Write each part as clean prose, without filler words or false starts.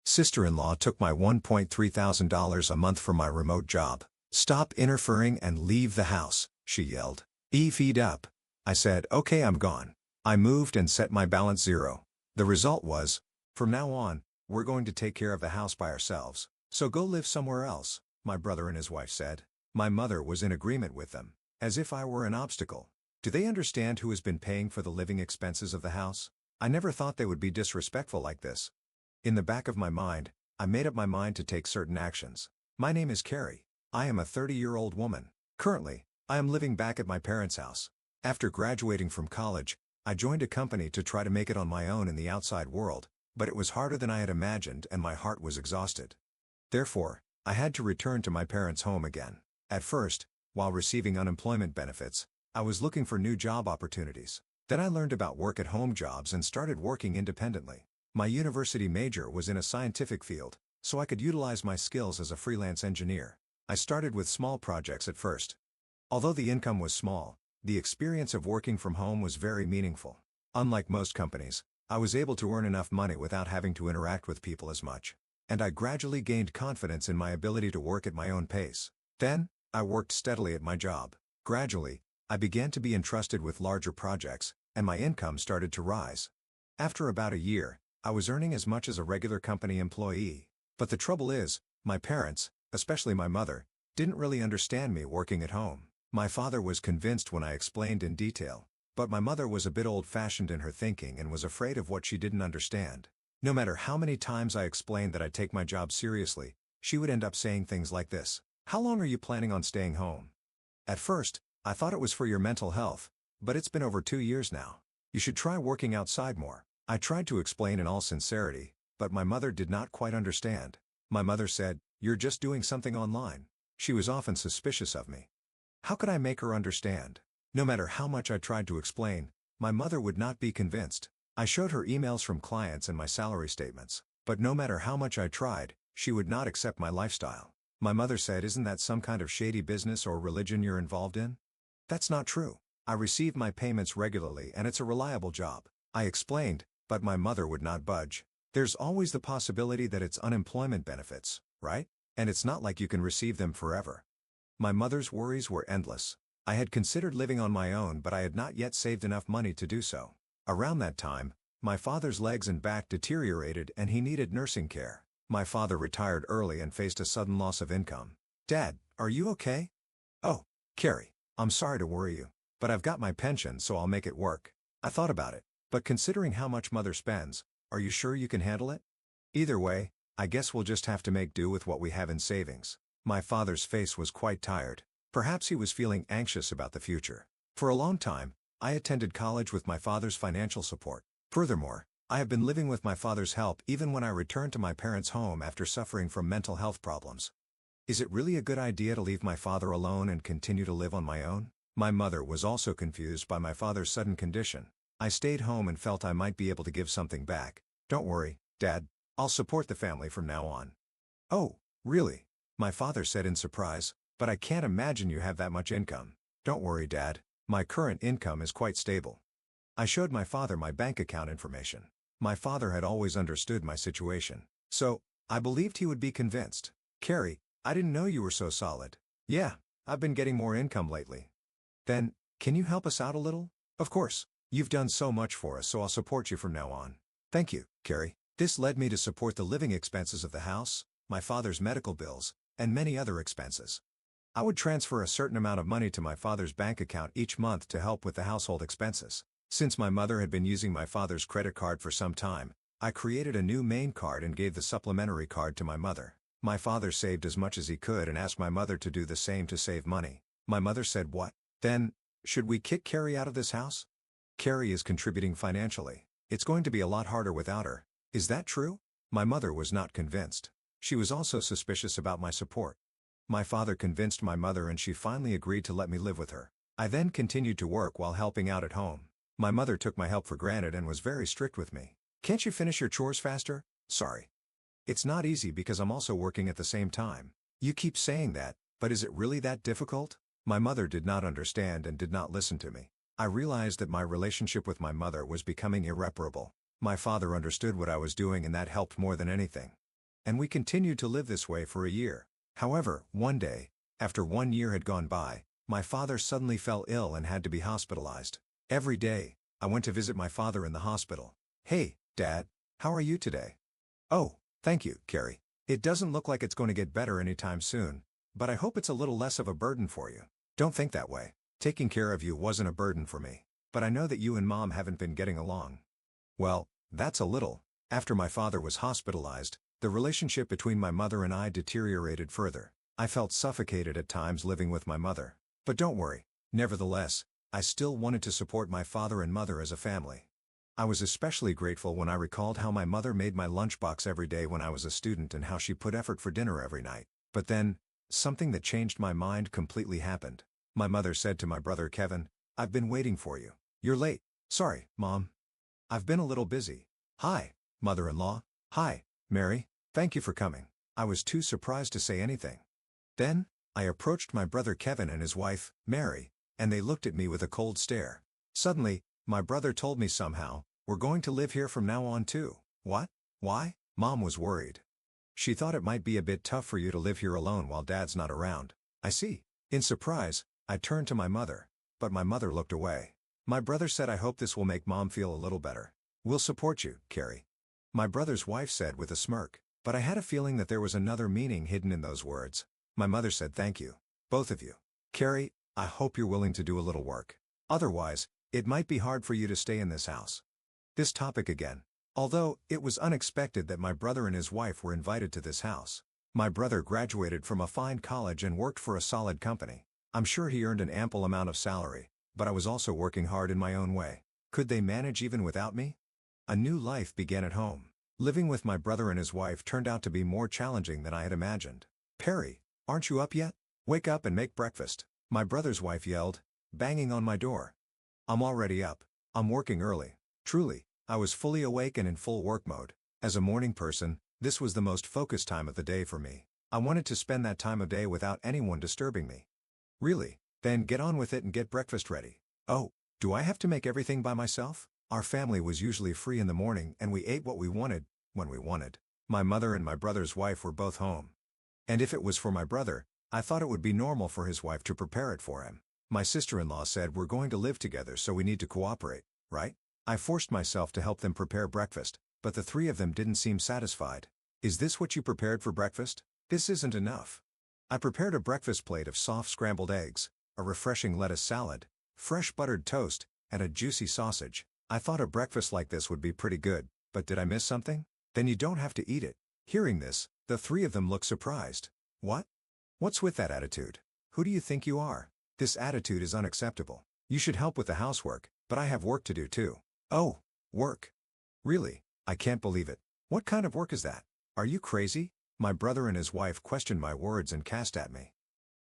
Sister-in-law took my $1,300 a month from my remote job. "Stop interfering and leave the house," she yelled. "Feed up." I said, "Okay, I'm gone." I moved and set my balance zero. The result was, from now on, we're going to take care of the house by ourselves. So go live somewhere else, my brother and his wife said. My mother was in agreement with them, as if I were an obstacle. Do they understand who has been paying for the living expenses of the house? I never thought they would be disrespectful like this. In the back of my mind, I made up my mind to take certain actions. My name is Carrie. I am a 30-year-old woman. Currently, I am living back at my parents' house. After graduating from college, I joined a company to try to make it on my own in the outside world, but it was harder than I had imagined and my heart was exhausted. Therefore, I had to return to my parents' home again. At first, while receiving unemployment benefits, I was looking for new job opportunities. Then I learned about work-at-home jobs and started working independently. My university major was in a scientific field, so I could utilize my skills as a freelance engineer. I started with small projects at first. Although the income was small, the experience of working from home was very meaningful. Unlike most companies, I was able to earn enough money without having to interact with people as much. And I gradually gained confidence in my ability to work at my own pace. Then, I worked steadily at my job. Gradually, I began to be entrusted with larger projects, and my income started to rise. After about a year, I was earning as much as a regular company employee. But the trouble is, my parents, especially my mother, didn't really understand me working at home. My father was convinced when I explained in detail, but my mother was a bit old-fashioned in her thinking and was afraid of what she didn't understand. No matter how many times I explained that I take my job seriously, she would end up saying things like this: "How long are you planning on staying home? At first, I thought it was for your mental health, but it's been over 2 years now. You should try working outside more." I tried to explain in all sincerity, but my mother did not quite understand. My mother said, "You're just doing something online." She was often suspicious of me. How could I make her understand? No matter how much I tried to explain, my mother would not be convinced. I showed her emails from clients and my salary statements, but no matter how much I tried, she would not accept my lifestyle. My mother said, "Isn't that some kind of shady business or religion you're involved in?" That's not true. I receive my payments regularly and it's a reliable job. I explained, but my mother would not budge. There's always the possibility that it's unemployment benefits, right? And it's not like you can receive them forever. My mother's worries were endless. I had considered living on my own, but I had not yet saved enough money to do so. Around that time, my father's legs and back deteriorated and he needed nursing care. My father retired early and faced a sudden loss of income. "Dad, are you okay?" "Oh, Carrie, I'm sorry to worry you, but I've got my pension so I'll make it work." I thought about it. "But considering how much mother spends, are you sure you can handle it?" "Either way, I guess we'll just have to make do with what we have in savings." My father's face was quite tired. Perhaps he was feeling anxious about the future. For a long time, I attended college with my father's financial support. Furthermore, I have been living with my father's help even when I returned to my parents' home after suffering from mental health problems. Is it really a good idea to leave my father alone and continue to live on my own? My mother was also confused by my father's sudden condition. I stayed home and felt I might be able to give something back. "Don't worry, Dad. I'll support the family from now on." "Oh, really?" my father said in surprise, "but I can't imagine you have that much income." "Don't worry, Dad. My current income is quite stable." I showed my father my bank account information. My father had always understood my situation, so I believed he would be convinced. "Carrie, I didn't know you were so solid." "Yeah, I've been getting more income lately." "Then, can you help us out a little?" "Of course. You've done so much for us, so I'll support you from now on." "Thank you, Carrie." This led me to support the living expenses of the house, my father's medical bills, and many other expenses. I would transfer a certain amount of money to my father's bank account each month to help with the household expenses. Since my mother had been using my father's credit card for some time, I created a new main card and gave the supplementary card to my mother. My father saved as much as he could and asked my mother to do the same to save money. My mother said, "What? Then, should we kick Carrie out of this house? Carrie is contributing financially. It's going to be a lot harder without her." "Is that true?" My mother was not convinced. She was also suspicious about my support. My father convinced my mother and she finally agreed to let me live with her. I then continued to work while helping out at home. My mother took my help for granted and was very strict with me. "Can't you finish your chores faster?" "Sorry. It's not easy because I'm also working at the same time." "You keep saying that, but is it really that difficult?" My mother did not understand and did not listen to me. I realized that my relationship with my mother was becoming irreparable. My father understood what I was doing and that helped more than anything. and we continued to live this way for a year. However, one day, after 1 year had gone by, my father suddenly fell ill and had to be hospitalized. Every day, I went to visit my father in the hospital. "Hey, Dad, how are you today?" "Oh, thank you, Carrie. It doesn't look like it's going to get better anytime soon, but I hope it's a little less of a burden for you." "Don't think that way. Taking care of you wasn't a burden for me, but I know that you and Mom haven't been getting along." "Well, that's a little." After my father was hospitalized, the relationship between my mother and I deteriorated further. I felt suffocated at times living with my mother. But don't worry. Nevertheless, I still wanted to support my father and mother as a family. I was especially grateful when I recalled how my mother made my lunchbox every day when I was a student and how she put effort for dinner every night. But then, something that changed my mind completely happened. My mother said to my brother Kevin, "I've been waiting for you. You're late." "Sorry, Mom. I've been a little busy." "Hi, Mother-in-law." "Hi, Mary. Thank you for coming." I was too surprised to say anything. Then, I approached my brother Kevin and his wife, Mary, and they looked at me with a cold stare. Suddenly, my brother told me somehow, "We're going to live here from now on too." "What? Why?" Mom was worried. "She thought it might be a bit tough for you to live here alone while Dad's not around." "I see." In surprise, I turned to my mother, but my mother looked away. My brother said, "I hope this will make Mom feel a little better. We'll support you, Carrie." My brother's wife said with a smirk, but I had a feeling that there was another meaning hidden in those words. My mother said, "Thank you. Both of you. Carrie, I hope you're willing to do a little work. Otherwise, it might be hard for you to stay in this house." This topic again. Although, it was unexpected that my brother and his wife were invited to this house. My brother graduated from a fine college and worked for a solid company. I'm sure he earned an ample amount of salary, but I was also working hard in my own way. Could they manage even without me? A new life began at home. Living with my brother and his wife turned out to be more challenging than I had imagined. "Perry, aren't you up yet? Wake up and make breakfast," my brother's wife yelled, banging on my door. "I'm already up. I'm working early." Truly, I was fully awake and in full work mode. As a morning person, this was the most focused time of the day for me. I wanted to spend that time of day without anyone disturbing me. "Really? Then get on with it and get breakfast ready." "Oh, do I have to make everything by myself?" Our family was usually free in the morning and we ate what we wanted, when we wanted. My mother and my brother's wife were both home. And if it was for my brother, I thought it would be normal for his wife to prepare it for him. My sister-in-law said, "We're going to live together so we need to cooperate, right?" I forced myself to help them prepare breakfast, but the three of them didn't seem satisfied. "Is this what you prepared for breakfast? This isn't enough." I prepared a breakfast plate of soft scrambled eggs, a refreshing lettuce salad, fresh buttered toast, and a juicy sausage. I thought a breakfast like this would be pretty good, but did I miss something? "Then you don't have to eat it." Hearing this, the three of them looked surprised. "What? What's with that attitude? Who do you think you are? This attitude is unacceptable. You should help with the housework, but I have work to do too." "Oh, work? Really? I can't believe it. What kind of work is that? Are you crazy?" My brother and his wife questioned my words and cast at me.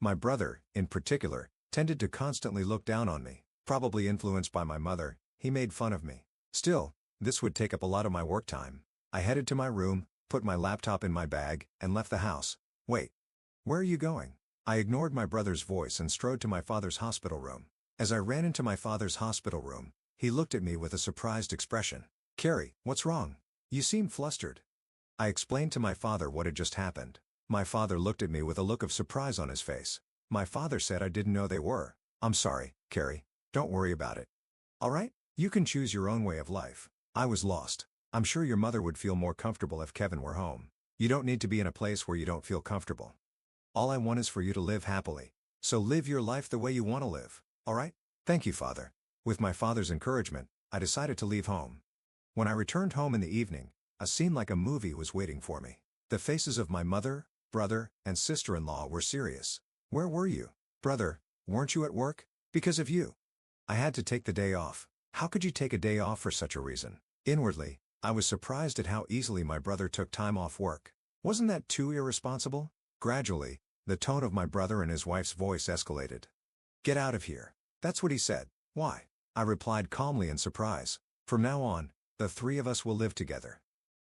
My brother, in particular, tended to constantly look down on me. Probably influenced by my mother, he made fun of me. Still, this would take up a lot of my work time. I headed to my room, put my laptop in my bag, and left the house. "Wait. Where are you going?" I ignored my brother's voice and strode to my father's hospital room. As I ran into my father's hospital room, he looked at me with a surprised expression. "Carrie, what's wrong? You seem flustered." I explained to my father what had just happened. My father looked at me with a look of surprise on his face. My father said, "I didn't know they were." "I'm sorry, Carrie. Don't worry about it. All right? You can choose your own way of life." I was lost. "I'm sure your mother would feel more comfortable if Kevin were home." "You don't need to be in a place where you don't feel comfortable. All I want is for you to live happily. So live your life the way you want to live, all right?" "Thank you, Father." With my father's encouragement, I decided to leave home. When I returned home in the evening, a scene like a movie was waiting for me. The faces of my mother, brother, and sister-in-law were serious. "Where were you, brother? Weren't you at work?" "Because of you. I had to take the day off." "How could you take a day off for such a reason?" Inwardly, I was surprised at how easily my brother took time off work. Wasn't that too irresponsible? Gradually, the tone of my brother and his wife's voice escalated. "Get out of here." That's what he said. "Why?" I replied calmly in surprise. "From now on, the three of us will live together.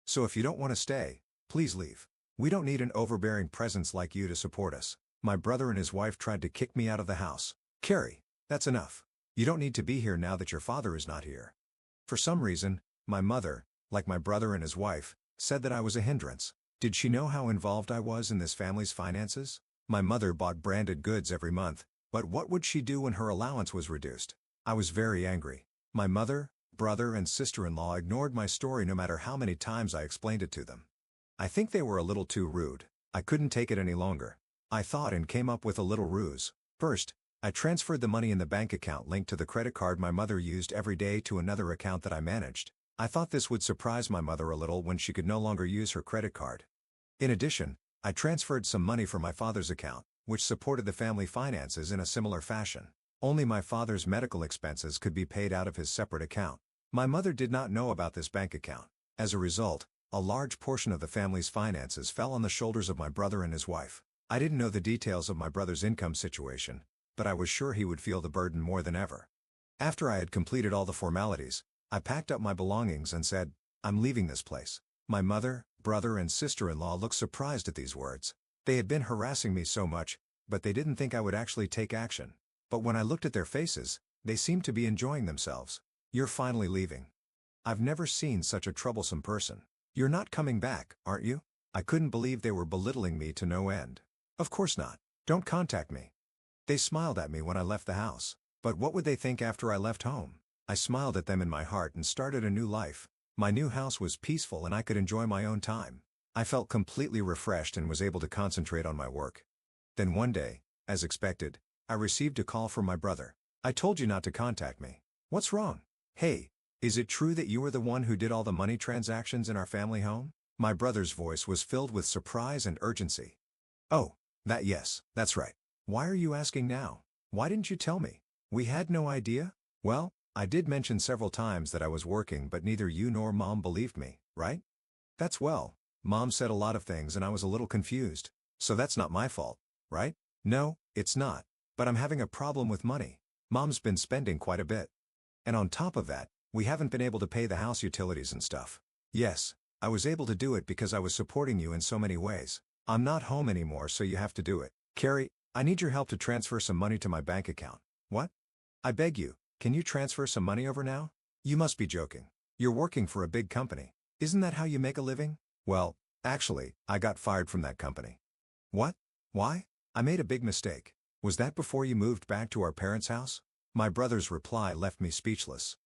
So if you don't want to stay, please leave. We don't need an overbearing presence like you to support us." My brother and his wife tried to kick me out of the house. "Carrie, that's enough. You don't need to be here now that your father is not here." For some reason, my mother, like my brother and his wife, said that I was a hindrance. Did she know how involved I was in this family's finances? My mother bought branded goods every month, but what would she do when her allowance was reduced? I was very angry. My mother, brother and sister-in-law ignored my story no matter how many times I explained it to them. I think they were a little too rude. I couldn't take it any longer. I thought and came up with a little ruse. First, I transferred the money in the bank account linked to the credit card my mother used every day to another account that I managed. I thought this would surprise my mother a little when she could no longer use her credit card. In addition, I transferred some money from my father's account, which supported the family finances in a similar fashion. Only my father's medical expenses could be paid out of his separate account. My mother did not know about this bank account. As a result, a large portion of the family's finances fell on the shoulders of my brother and his wife. I didn't know the details of my brother's income situation, but I was sure he would feel the burden more than ever. After I had completed all the formalities, I packed up my belongings and said, "I'm leaving this place." My mother, brother and sister-in-law looked surprised at these words. They had been harassing me so much, but they didn't think I would actually take action. But when I looked at their faces, they seemed to be enjoying themselves. "You're finally leaving. I've never seen such a troublesome person. You're not coming back, aren't you?" I couldn't believe they were belittling me to no end. "Of course not. Don't contact me." They smiled at me when I left the house. But what would they think after I left home? I smiled at them in my heart and started a new life. My new house was peaceful and I could enjoy my own time. I felt completely refreshed and was able to concentrate on my work. Then one day, as expected, I received a call from my brother. "I told you not to contact me. What's wrong? Hey, is it true that you were the one who did all the money transactions in our family home?" My brother's voice was filled with surprise and urgency. "Oh, yes, that's right. Why are you asking now? Why didn't you tell me? We had no idea?" "Well, I did mention several times that I was working but neither you nor Mom believed me, right?" "That's well. Mom said a lot of things and I was a little confused. So that's not my fault, right?" "No, it's not. But I'm having a problem with money. Mom's been spending quite a bit. And on top of that, we haven't been able to pay the house utilities and stuff." "Yes, I was able to do it because I was supporting you in so many ways. I'm not home anymore so you have to do it. Carrie, I need your help to transfer some money to my bank account." "What? I beg you, can you transfer some money over now? You must be joking. You're working for a big company. Isn't that how you make a living?" "Well, actually, I got fired from that company." "What? Why?" "I made a big mistake." "Was that before you moved back to our parents' house?" My brother's reply left me speechless.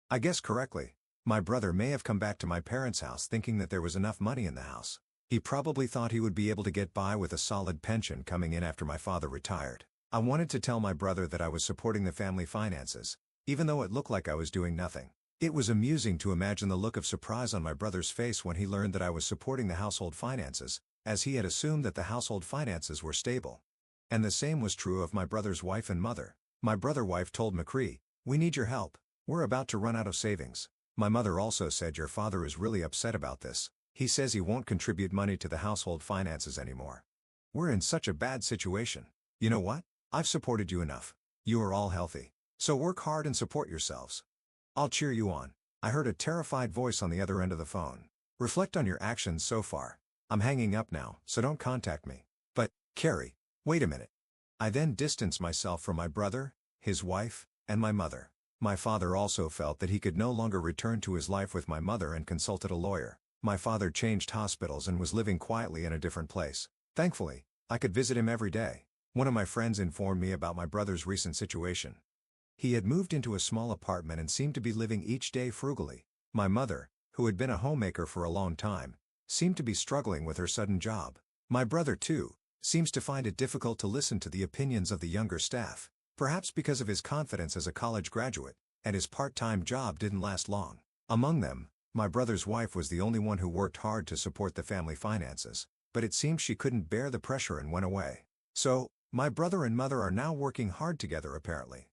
I guessed correctly. My brother may have come back to my parents' house thinking that there was enough money in the house. He probably thought he would be able to get by with a solid pension coming in after my father retired. I wanted to tell my brother that I was supporting the family finances, even though it looked like I was doing nothing. It was amusing to imagine the look of surprise on my brother's face when he learned that I was supporting the household finances, as he had assumed that the household finances were stable. And the same was true of my brother's wife and mother. My brother's wife told McCree, "We need your help. We're about to run out of savings." My mother also said, "Your father is really upset about this. He says he won't contribute money to the household finances anymore. We're in such a bad situation. You know what? I've supported you enough. You are all healthy. So work hard and support yourselves. I'll cheer you on." I heard a terrified voice on the other end of the phone. "Reflect on your actions so far. I'm hanging up now, so don't contact me." "But, Carrie, wait a minute." I then distanced myself from my brother, his wife, and my mother. My father also felt that he could no longer return to his life with my mother and consulted a lawyer. My father changed hospitals and was living quietly in a different place. Thankfully, I could visit him every day. One of my friends informed me about my brother's recent situation. He had moved into a small apartment and seemed to be living each day frugally. My mother, who had been a homemaker for a long time, seemed to be struggling with her sudden job. My brother, too, seems to find it difficult to listen to the opinions of the younger staff, perhaps because of his confidence as a college graduate, and his part-time job didn't last long. Among them, my brother's wife was the only one who worked hard to support the family finances, but it seems she couldn't bear the pressure and went away. So, my brother and mother are now working hard together apparently.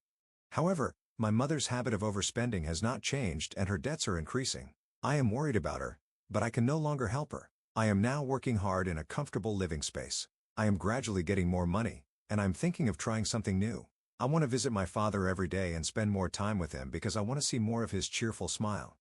However, my mother's habit of overspending has not changed and her debts are increasing. I am worried about her, but I can no longer help her. I am now working hard in a comfortable living space. I am gradually getting more money, and I'm thinking of trying something new. I want to visit my father every day and spend more time with him because I want to see more of his cheerful smile.